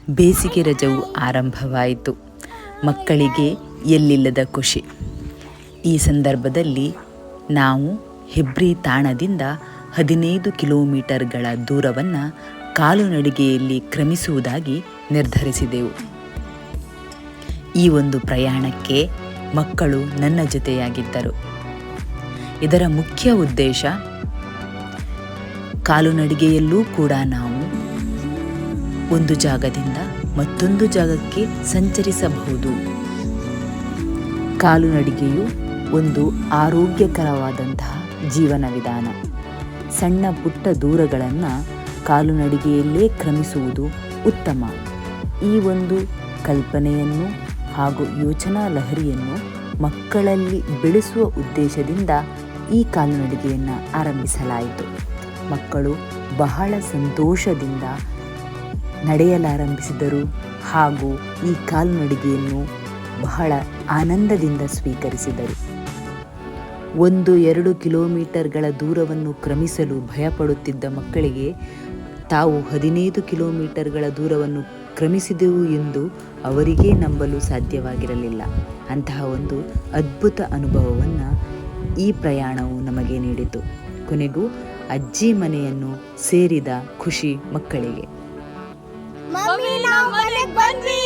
ಬೇಸಿಗೆ ರಜವು ಆರಂಭವಾಯಿತು. ಮಕ್ಕಳಿಗೆ ಎಲ್ಲಿಲ್ಲದ ಖುಷಿ. ಈ ಸಂದರ್ಭದಲ್ಲಿ ನಾವು ಹೆಬ್ರಿ ತಾಣದಿಂದ 15 ಕಿಲೋಮೀಟರ್ಗಳ ದೂರವನ್ನು ಕಾಲುನಡಿಗೆಯಲ್ಲಿ ಕ್ರಮಿಸುವುದಾಗಿ ನಿರ್ಧರಿಸಿದೆವು. ಈ ಒಂದು ಪ್ರಯಾಣಕ್ಕೆ ಮಕ್ಕಳು ನನ್ನ ಜೊತೆಯಾಗಿದ್ದರು. ಇದರ ಮುಖ್ಯ ಉದ್ದೇಶ, ಕಾಲುನಡಿಗೆಯಲ್ಲೂ ಕೂಡ ನಾವು ಒಂದು ಜಾಗದಿಂದ ಮತ್ತೊಂದು ಜಾಗಕ್ಕೆ ಸಂಚರಿಸಬಹುದು. ಕಾಲುನಡಿಗೆಯು ಒಂದು ಆರೋಗ್ಯಕರವಾದಂತಹ ಜೀವನ ವಿಧಾನ. ಸಣ್ಣ ಪುಟ್ಟ ದೂರಗಳನ್ನು ಕಾಲುನಡಿಗೆಯಲ್ಲೇ ಕ್ರಮಿಸುವುದು ಉತ್ತಮ. ಈ ಒಂದು ಕಲ್ಪನೆಯನ್ನು ಹಾಗೂ ಯೋಚನಾ ಲಹರಿಯನ್ನು ಮಕ್ಕಳಲ್ಲಿ ಬೆಳೆಸುವ ಉದ್ದೇಶದಿಂದ ಈ ಕಾಲುನಡಿಗೆಯನ್ನು ಆರಂಭಿಸಲಾಯಿತು. ಮಕ್ಕಳು ಬಹಳ ಸಂತೋಷದಿಂದ ನಡೆಯಲಾರಂಭಿಸಿದರು ಹಾಗೂ ಈ ಕಾಲುನಡಿಗೆಯನ್ನು ಬಹಳ ಆನಂದದಿಂದ ಸ್ವೀಕರಿಸಿದರು. 1-2 ಕಿಲೋಮೀಟರ್ಗಳ ದೂರವನ್ನು ಕ್ರಮಿಸಲು ಭಯಪಡುತ್ತಿದ್ದ ಮಕ್ಕಳಿಗೆ ತಾವು 15 ಕಿಲೋಮೀಟರ್ಗಳ ದೂರವನ್ನು ಕ್ರಮಿಸಿದೆವು ಎಂದು ಅವರಿಗೇ ನಂಬಲು ಸಾಧ್ಯವಾಗಿರಲಿಲ್ಲ. ಅಂತಹ ಒಂದು ಅದ್ಭುತ ಅನುಭವವನ್ನು ಈ ಪ್ರಯಾಣವು ನಮಗೆ ನೀಡಿತು. ಕೊನೆಗೂ ಅಜ್ಜಿ ಮನೆಯನ್ನು ಸೇರಿದ ಖುಷಿ ಮಕ್ಕಳಿಗೆ. ಮಮ್ಮಿ, ನಾವು ಮನೆಗೆ ಬಂದ್ವಿ.